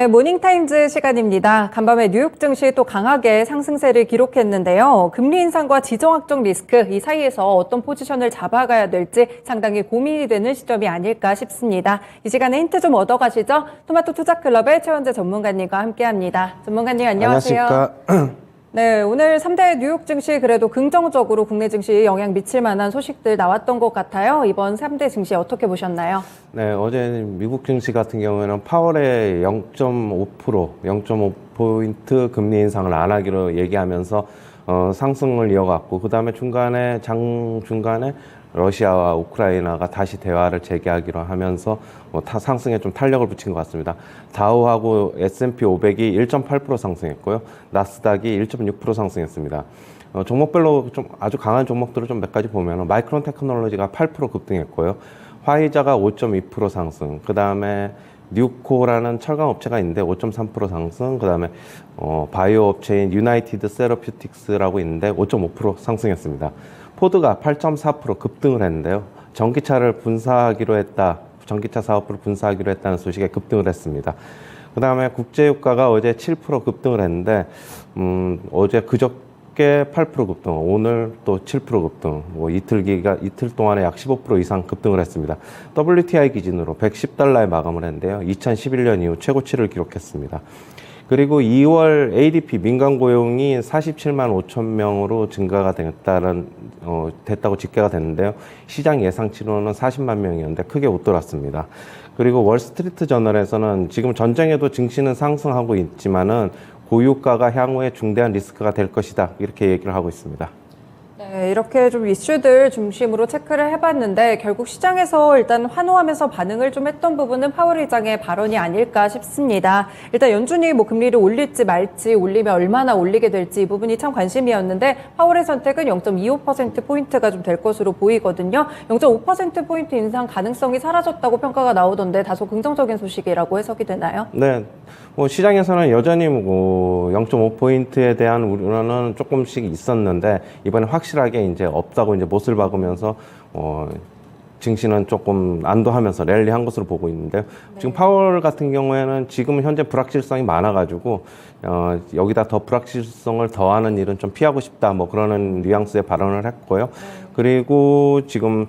네, 모닝타임즈 시간입니다. 간밤에 뉴욕 증시 또 강하게 상승세를 기록했는데요. 금리 인상과 지정학적 리스크 이 사이에서 어떤 포지션을 잡아가야 될지 상당히 고민이 되는 시점이 아닐까 싶습니다. 이 시간에 힌트 좀 얻어가시죠. 토마토 투자클럽의 최원재 전문가님과 함께합니다. 전문가님 안녕하세요. 안녕하십니까. 네, 오늘 3대 뉴욕 증시 그래도 긍정적으로 국내 증시에 영향 미칠 만한 소식들 나왔던 것 같아요. 이번 3대 증시 어떻게 보셨나요? 네, 어제 미국 증시 같은 경우에는 파월의 0.5% 금리 인상을 안 하기로 얘기하면서 상승을 이어갔고, 그 다음에 중간에 러시아와 우크라이나가 다시 대화를 재개하기로 하면서 상승에 좀 탄력을 붙인 것 같습니다. 다우하고 S&P 500이 1.8% 상승했고요. 나스닥이 1.6% 상승했습니다. 종목별로 좀 아주 강한 종목들을 좀 몇 가지 보면 마이크론 테크놀로지가 8% 급등했고요. 화이자가 5.2% 상승, 그 다음에 뉴코라는 철강 업체가 있는데 5.3% 상승, 그 다음에 바이오 업체인 유나이티드 세러퓨틱스라고 있는데 5.5% 상승했습니다. 포드가 8.4% 급등을 했는데요. 전기차 사업을 분사하기로 했다는 소식에 급등을 했습니다. 그 다음에 국제유가가 어제 7% 급등을 했는데, 그저께 8% 급등, 오늘 또 7% 급등, 이틀 동안에 약 15% 이상 급등을 했습니다. WTI 기준으로 110달러에 마감을 했는데요. 2011년 이후 최고치를 기록했습니다. 그리고 2월 ADP 민간 고용이 47만 5천 명으로 증가가 됐다고 집계가 됐는데요. 시장 예상치로는 40만 명이었는데 크게 웃돌았습니다. 그리고 월스트리트 저널에서는 지금 전쟁에도 증시는 상승하고 있지만은 고유가가 향후에 중대한 리스크가 될 것이다, 이렇게 얘기를 하고 있습니다. 네, 이렇게 좀 이슈들 중심으로 체크를 해봤는데 결국 시장에서 일단 환호하면서 반응을 좀 했던 부분은 파월 의장의 발언이 아닐까 싶습니다. 일단 연준이 뭐 금리를 올릴지 말지, 올리면 얼마나 올리게 될지 이 부분이 참 관심이었는데 파월의 선택은 0.25%포인트가 좀 될 것으로 보이거든요. 0.5%포인트 인상 가능성이 사라졌다고 평가가 나오던데 다소 긍정적인 소식이라고 해석이 되나요? 네. 시장에서는 여전히 0.5포인트에 대한 우려는 조금씩 있었는데, 이번에 확실하게 이제 없다고 이제 못을 박으면서, 증시는 조금 안도하면서 랠리한 것으로 보고 있는데요. 네. 지금 파월 같은 경우에는 지금 현재 불확실성이 많아가지고, 여기다 더 불확실성을 더하는 일은 좀 피하고 싶다, 그러는 뉘앙스의 발언을 했고요. 네. 그리고 지금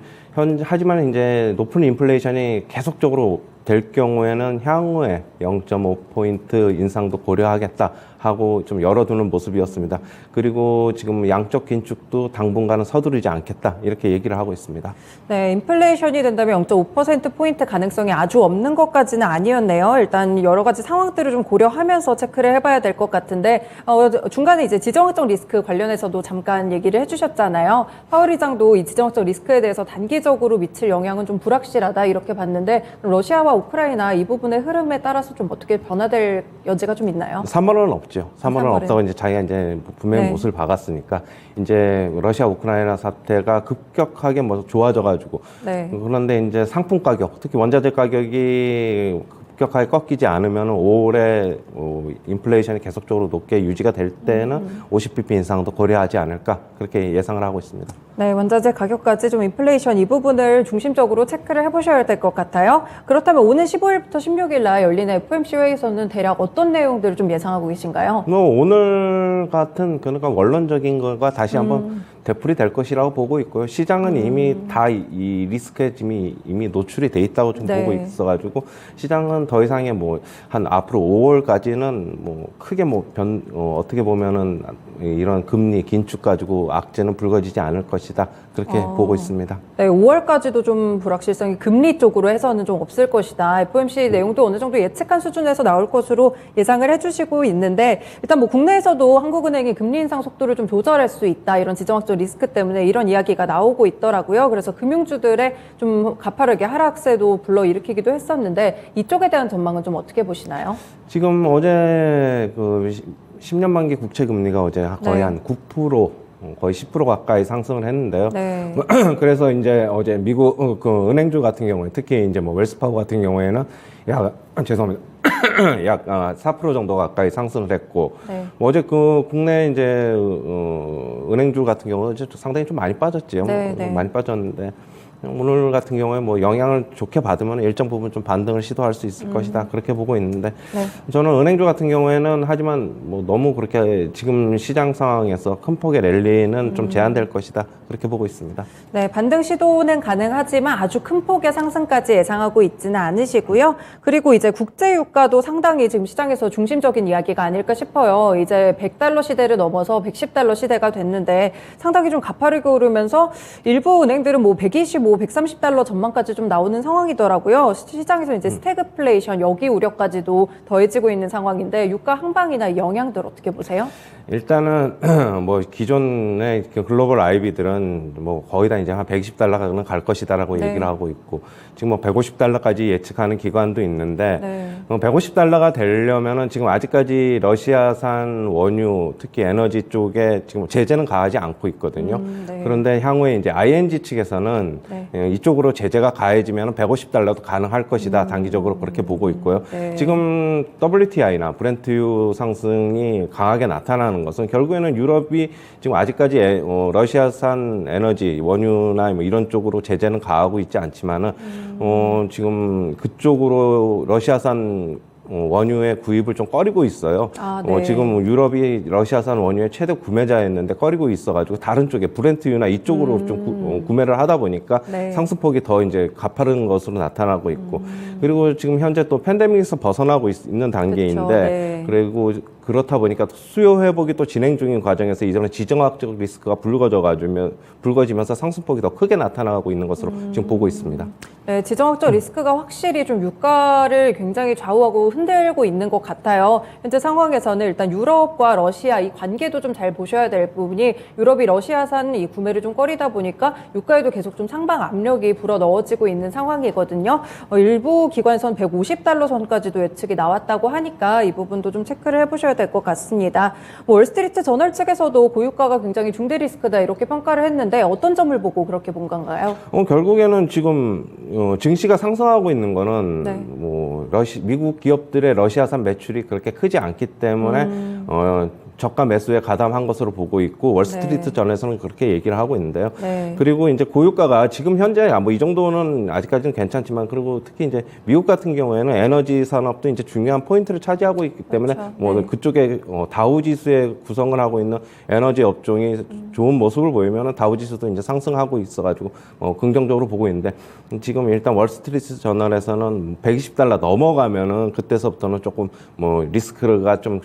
하지만 이제 높은 인플레이션이 계속적으로 될 경우에는 향후에 0.5포인트 인상도 고려하겠다 하고 좀 열어두는 모습이었습니다. 그리고 지금 양적 긴축도 당분간은 서두르지 않겠다, 이렇게 얘기를 하고 있습니다. 네, 인플레이션이 된다면 0.5%포인트 가능성이 아주 없는 것까지는 아니었네요. 일단 여러 가지 상황들을 좀 고려하면서 체크를 해봐야 될 것 같은데, 중간에 이제 지정학적 리스크 관련해서도 잠깐 얘기를 해주셨잖아요. 파월 의장도 이 지정학적 리스크에 대해서 단기적으로 미칠 영향은 좀 불확실하다, 이렇게 봤는데, 러시아와 우크라이나 이 부분의 흐름에 따라서 좀 어떻게 변화될 여지가 좀 있나요? 3월은 없죠. 3월은 없다고 이제 자기가 이제 분명히 네. 못을 박았으니까, 이제 러시아 우크라이나 사태가 급격하게 좋아져가지고, 네. 그런데 이제 상품 가격, 특히 원자재 가격이 급격하게 꺾이지 않으면 5월에 인플레이션이 계속적으로 높게 유지가 될 때는 50bp 인상도 고려하지 않을까, 그렇게 예상을 하고 있습니다. 네, 원자재 가격까지 좀 인플레이션 이 부분을 중심적으로 체크를 해보셔야 될 것 같아요. 그렇다면 오늘 15일부터 16일 날 열리는 FOMC 회의에서는 대략 어떤 내용들을 좀 예상하고 계신가요? 오늘 같은 그러니까 원론적인 거가 다시 한번 되풀이 될 것이라고 보고 있고요. 시장은 이미 다 이 리스크에 이미 노출이 돼 있다고 좀 네. 보고 있어가지고, 시장은 더 이상의 한 앞으로 5월까지는 크게 어떻게 보면은 이런 금리 긴축 가지고 악재는 불거지지 않을 것이다, 그렇게 보고 있습니다. 네, 5월까지도 좀 불확실성이 금리 쪽으로 해서는 좀 없을 것이다. FOMC 내용도 어느 정도 예측한 수준에서 나올 것으로 예상을 해주시고 있는데, 일단 국내에서도 한국은행이 금리 인상 속도를 좀 조절할 수 있다, 이런 지정학적 리스크 때문에 이런 이야기가 나오고 있더라고요. 그래서 금융주들의 좀 가파르게 하락세도 불러일으키기도 했었는데, 이쪽에 대한 전망은 좀 어떻게 보시나요? 지금 어제 10년 만기 국채 금리가 어제 거의 한 9%, 거의 10% 가까이 상승을 했는데요. 네. 그래서 이제 어제 미국 은행주 같은 경우에, 특히 이제 웰스파고 같은 경우에는 죄송합니다. 약 4% 정도 가까이 상승을 했고, 네. 어제 국내 이제 은행주 같은 경우는 상당히 좀 많이 빠졌죠. 네, 네. 많이 빠졌는데, 오늘 같은 경우에 뭐 영향을 좋게 받으면 일정 부분 좀 반등을 시도할 수 있을 것이다. 그렇게 보고 있는데 네. 저는 은행주 같은 경우에는 하지만 뭐 너무 그렇게 지금 시장 상황에서 큰 폭의 랠리는 좀 제한될 것이다. 그렇게 보고 있습니다. 네, 반등 시도는 가능하지만 아주 큰 폭의 상승까지 예상하고 있지는 않으시고요. 그리고 이제 국제 유가도 상당히 지금 시장에서 중심적인 이야기가 아닐까 싶어요. 이제 100달러 시대를 넘어서 110달러 시대가 됐는데 상당히 좀 가파르게 오르면서 일부 은행들은 뭐 125, 130달러 전망까지 좀 나오는 상황이더라고요. 시장에서 이제 스태그플레이션, 여기 우려까지도 더해지고 있는 상황인데 유가 항방이나 영향들 어떻게 보세요? 일단은 뭐 기존의 그 글로벌 IB들은 뭐 거의 다 이제 한 120달러가는 갈 것이다라고 네. 얘기를 하고 있고 지금 뭐 150달러까지 예측하는 기관도 있는데 네. 150달러가 되려면은 지금 아직까지 러시아산 원유 특히 에너지 쪽에 지금 제재는 가하지 않고 있거든요. 네. 그런데 향후에 이제 ING 측에서는 네. 이쪽으로 제재가 가해지면 150달러도 가능할 것이다. 단기적으로 그렇게 보고 있고요. 네. 지금 WTI나 브렌트유 상승이 강하게 나타나는 것은 결국에는 유럽이 지금 아직까지 러시아산 에너지 원유나 뭐 이런 쪽으로 제재는 가하고 있지 않지만은 지금 그쪽으로 러시아산 원유의 구입을 좀 꺼리고 있어요. 아, 네. 지금 유럽이 러시아산 원유의 최대 구매자였는데 꺼리고 있어가지고 다른 쪽에 브렌트유나 이쪽으로 좀 구매를 하다 보니까 네. 상승폭이 더 이제 가파른 것으로 나타나고 있고 그리고 지금 현재 또 팬데믹에서 벗어나고 있는 단계인데 그쵸, 네. 그리고 그렇다 보니까 수요 회복이 또 진행 중인 과정에서 이전에 지정학적 리스크가 불거지면서 상승폭이 더 크게 나타나고 있는 것으로 지금 보고 있습니다. 네, 지정학적 리스크가 확실히 좀 유가를 굉장히 좌우하고 흔들고 있는 것 같아요. 현재 상황에서는 일단 유럽과 러시아 이 관계도 좀 잘 보셔야 될 부분이 유럽이 러시아산 이 구매를 좀 꺼리다 보니까 유가에도 계속 좀 상방 압력이 불어 넣어지고 있는 상황이거든요. 일부 기관에선 150달러 선까지도 예측이 나왔다고 하니까 이 부분도 좀 체크를 해보셔야 될 것 같습니다. 월스트리트 저널 측에서도 고유가가 굉장히 중대 리스크다 이렇게 평가를 했는데 어떤 점을 보고 그렇게 본 건가요? 결국에는 지금 증시가 상승하고 있는 거는 네. 뭐 미국 기업들의 러시아산 매출이 그렇게 크지 않기 때문에 저가 매수에 가담한 것으로 보고 있고 월스트리트 네. 전에서는 그렇게 얘기를 하고 있는데요. 네. 그리고 이제 고유가가 지금 현재 뭐 이 정도는 아직까지는 괜찮지만 그리고 특히 이제 미국 같은 경우에는 에너지 산업도 이제 중요한 포인트를 차지하고 있기 때문에 그렇죠. 뭐 네. 그쪽에 다우 지수에 구성을 하고 있는 에너지 업종이 좋은 모습을 보이면은 다우 지수도 이제 상승하고 있어가지고 긍정적으로 보고 있는데 지금 일단 월스트리트 저널에서는 120달러 넘어가면은 그때서부터는 조금 뭐 리스크가 좀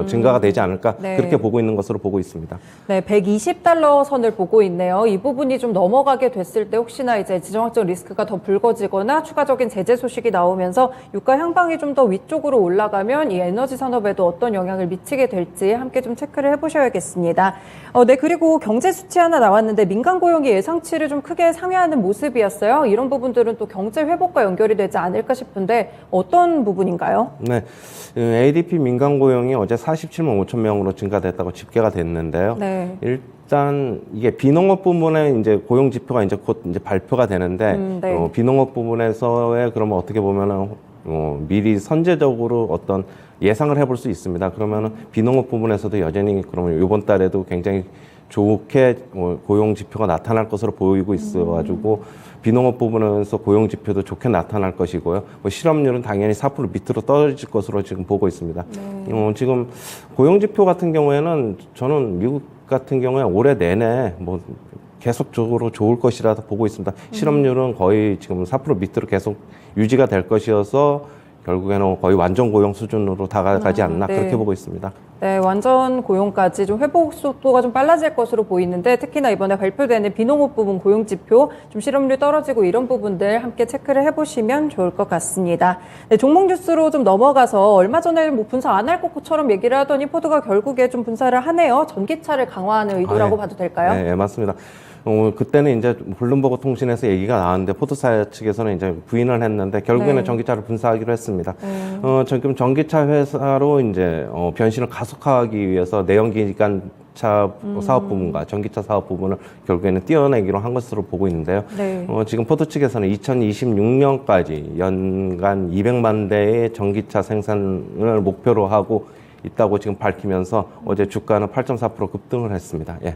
증가가 되지 않을까 네. 그렇게 보고 있는 것으로 보고 있습니다. 네, 120달러 선을 보고 있네요. 이 부분이 좀 넘어가게 됐을 때 혹시나 이제 지정학적 리스크가 더 불거지거나 추가적인 제재 소식이 나오면서 유가 향방이 좀 더 위쪽으로 올라가면 이 에너지 산업에도 어떤 영향을 미치게 될지 함께 좀 체크를 해보셔야겠습니다. 네, 그리고 경제 수치 하나 나왔는데 민간 고용이 예상치를 좀 크게 상회하는 모습이었어요. 이런 부분들은 또 경제 회복과 연결이 되지 않을까 싶은데 어떤 부분인가요? 네, ADP 민간 고용이 어제 47만 5천 명으로 증가됐다고 집계가 됐는데요. 네. 일단 이게 비농업 부문에 이제 고용 지표가 이제 곧 이제 발표가 되는데 네. 비농업 부문에서의 그러면 어떻게 보면은 미리 선제적으로 어떤 예상을 해볼 수 있습니다. 그러면은 비농업 부문에서도 여전히 그러면 이번 달에도 굉장히 좋게 고용 지표가 나타날 것으로 보이고 있어가지고 비농업 부분에서 고용 지표도 좋게 나타날 것이고요. 뭐 실업률은 당연히 4% 밑으로 떨어질 것으로 지금 보고 있습니다. 네. 지금 고용 지표 같은 경우에는 저는 미국 같은 경우에 올해 내내 뭐 계속적으로 좋을 것이라고 보고 있습니다. 실업률은 거의 지금 4% 밑으로 계속 유지가 될 것이어서 결국에는 거의 완전 고용 수준으로 다가가지 않나 네. 그렇게 보고 있습니다. 네, 완전 고용까지 좀 회복 속도가 좀 빨라질 것으로 보이는데 특히나 이번에 발표되는 비농업 부분 고용 지표 좀 실업률 떨어지고 이런 부분들 함께 체크를 해보시면 좋을 것 같습니다. 네, 종목 뉴스로 좀 넘어가서 얼마 전에 뭐 분사 안 할 것처럼 얘기를 하더니 포드가 결국에 좀 분사를 하네요. 전기차를 강화하는 의도라고 봐도 될까요? 네, 맞습니다. 그때는 이제 블룸버그 통신에서 얘기가 나왔는데 포드사 측에서는 이제 부인을 했는데 결국에는 네. 전기차를 분사하기로 했습니다. 지금 전기차 회사로 이제 변신을 가속화하기 위해서 내연기관차 사업 부분과 전기차 사업 부분을 결국에는 띄어내기로 한 것으로 보고 있는데요. 네. 지금 포드 측에서는 2026년까지 연간 200만 대의 전기차 생산을 목표로 하고 있다고 지금 밝히면서 어제 주가는 8.4% 급등을 했습니다. 예.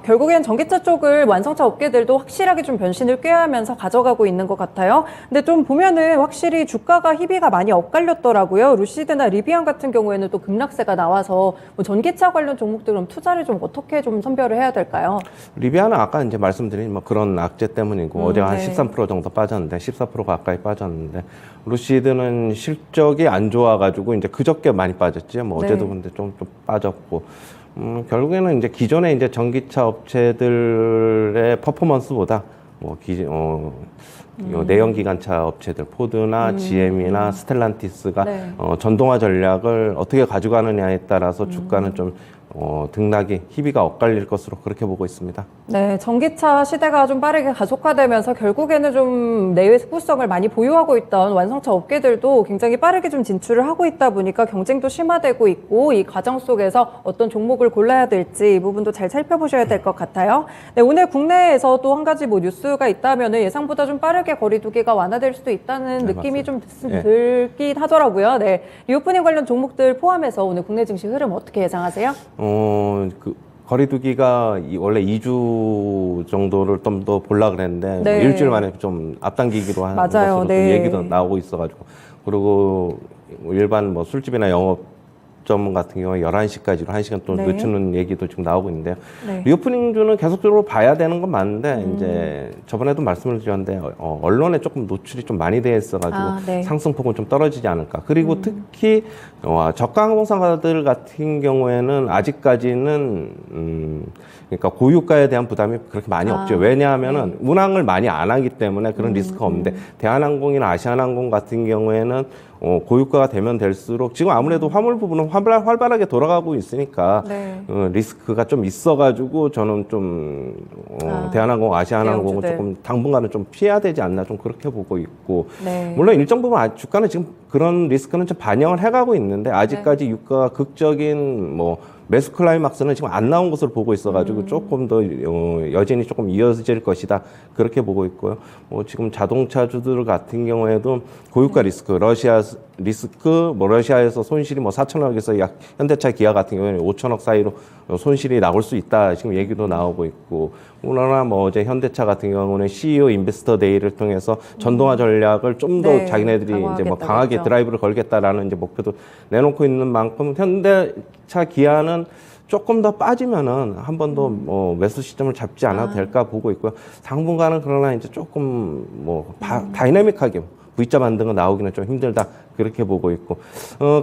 결국엔 전기차 쪽을 완성차 업계들도 확실하게 좀 변신을 꾀하면서 가져가고 있는 것 같아요. 근데 좀 보면은 확실히 주가가 희비가 많이 엇갈렸더라고요. 루시드나 리비안 같은 경우에는 또 급락세가 나와서 뭐 전기차 관련 종목들은 투자를 좀 어떻게 좀 선별을 해야 될까요? 리비아는 아까 이제 말씀드린 뭐 그런 악재 때문이고 어제 한 네. 13% 정도 빠졌는데 14% 가까이 빠졌는데 루시드는 실적이 안 좋아가지고 이제 그저께 많이 빠졌지. 뭐 네. 어제도 근데 좀 빠졌고. 결국에는 이제 기존의 이제 전기차 업체들의 퍼포먼스보다 뭐 내연기관차 업체들 포드나 GM이나 스텔란티스가 네. 전동화 전략을 어떻게 가져가느냐에 따라서 주가는 좀 등락이 희비가 엇갈릴 것으로 그렇게 보고 있습니다. 네, 전기차 시대가 좀 빠르게 가속화되면서 결국에는 좀 내외 특구성을 많이 보유하고 있던 완성차 업계들도 굉장히 빠르게 좀 진출을 하고 있다 보니까 경쟁도 심화되고 있고 이 과정 속에서 어떤 종목을 골라야 될지 이 부분도 잘 살펴보셔야 될 것 같아요. 네, 오늘 국내에서 또 한 가지 뭐 뉴스가 있다면 예상보다 좀 빠르게 거리두기가 완화될 수도 있다는 네, 느낌이 맞습니다. 좀 예. 들긴 하더라고요. 네, 리오프닝 관련 종목들 포함해서 오늘 국내 증시 흐름 어떻게 예상하세요? 거리두기가 원래 2주 정도를 좀 더 보려고 그랬는데 네. 뭐 일주일 만에 좀 앞당기기로 한 맞아요. 것으로 좀 네. 얘기도 나오고 있어가지고 그리고 일반 뭐 술집이나 영업점 같은 경우에 11시까지로 1시간 또 네. 늦추는 얘기도 지금 나오고 있는데요. 네. 리오프닝주는 계속적으로 봐야 되는 건 맞는데 이제 저번에도 말씀을 드렸는데 언론에 조금 노출이 좀 많이 돼 있어가지고 네. 상승폭은 좀 떨어지지 않을까. 그리고 특히 저가 항공사들 같은 경우에는 아직까지는 그러니까 고유가에 대한 부담이 그렇게 많이 없죠. 왜냐하면은 운항을 많이 안 하기 때문에 그런 리스크가 없는데 대한항공이나 아시아나항공 같은 경우에는 고유가가 되면 될수록 지금 아무래도 화물 부분은 활발하게 돌아가고 있으니까 네. 리스크가 좀 있어가지고 저는 좀 대한항공, 아시아나항공은 대형주들. 조금 당분간은 좀 피해야 되지 않나 좀 그렇게 보고 있고 네. 물론 일정 부분 주가는 지금 그런 리스크는 좀 반영을 해가고 있는데 아직까지 유가가 극적인 뭐 매수 클라이막스는 지금 안 나온 것으로 보고 있어가지고 조금 더 여진이 조금 이어질 것이다 그렇게 보고 있고요. 지금 자동차주들 같은 경우에도 고유가 리스크, 러시아 리스크, 뭐 러시아에서 손실이 뭐 4천억에서 약 현대차, 기아 같은 경우에는 5천억 사이로 손실이 나올 수 있다 지금 얘기도 나오고 있고 그러나 뭐 어제 현대차 같은 경우는 CEO 인베스터 데이를 통해서 전동화 전략을 좀 더 네, 자기네들이 이제 뭐 강화하겠다고 강하게 했죠. 드라이브를 걸겠다라는 이제 목표도 내놓고 있는 만큼 현대차, 기아는 조금 더 빠지면은 한 번 더 매수 시점을 잡지 않아도 될까 보고 있고요. 당분간은 그러나 이제 조금 뭐 다이내믹하게 V자 반등은 나오기는 좀 힘들다 그렇게 보고 있고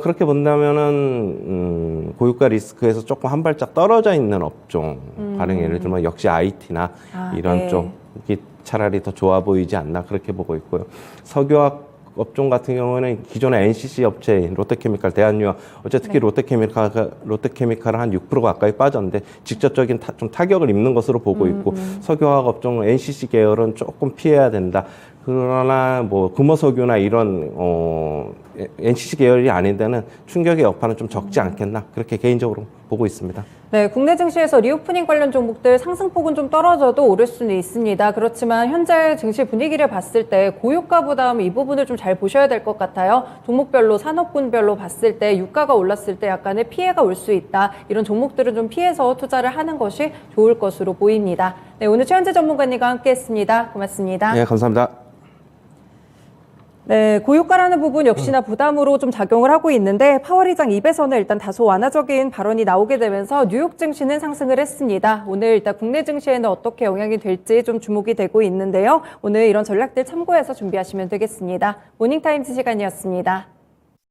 그렇게 본다면은 고유가 리스크에서 조금 한 발짝 떨어져 있는 업종 가령 예를 들면 역시 IT나 이런 네. 쪽이 차라리 더 좋아 보이지 않나 그렇게 보고 있고요. 석유화학 업종 같은 경우는 기존의 NCC 업체인 롯데케미칼, 대한유화 어제 특히 롯데케미칼은 한 6% 가까이 빠졌는데 직접적인 좀 타격을 입는 것으로 보고 있고 석유화학 업종 NCC 계열은 조금 피해야 된다. 그러나 뭐 금호석유나 이런 NCC 계열이 아닌 데는 충격의 여파는 좀 적지 않겠나 그렇게 개인적으로 보고 있습니다. 네, 국내 증시에서 리오프닝 관련 종목들 상승폭은 좀 떨어져도 오를 수는 있습니다. 그렇지만 현재 증시 분위기를 봤을 때 고유가 부담 이 부분을 좀 잘 보셔야 될 것 같아요. 종목별로 산업군별로 봤을 때 유가가 올랐을 때 약간의 피해가 올 수 있다. 이런 종목들은 좀 피해서 투자를 하는 것이 좋을 것으로 보입니다. 네, 오늘 최현재 전문가님과 함께했습니다. 고맙습니다. 네, 감사합니다. 네, 고유가라는 부분 역시나 부담으로 좀 작용을 하고 있는데 파월 의장 입에서는 일단 다소 완화적인 발언이 나오게 되면서 뉴욕 증시는 상승을 했습니다. 오늘 일단 국내 증시에는 어떻게 영향이 될지 좀 주목이 되고 있는데요. 오늘 이런 전략들 참고해서 준비하시면 되겠습니다. 모닝타임즈 시간이었습니다.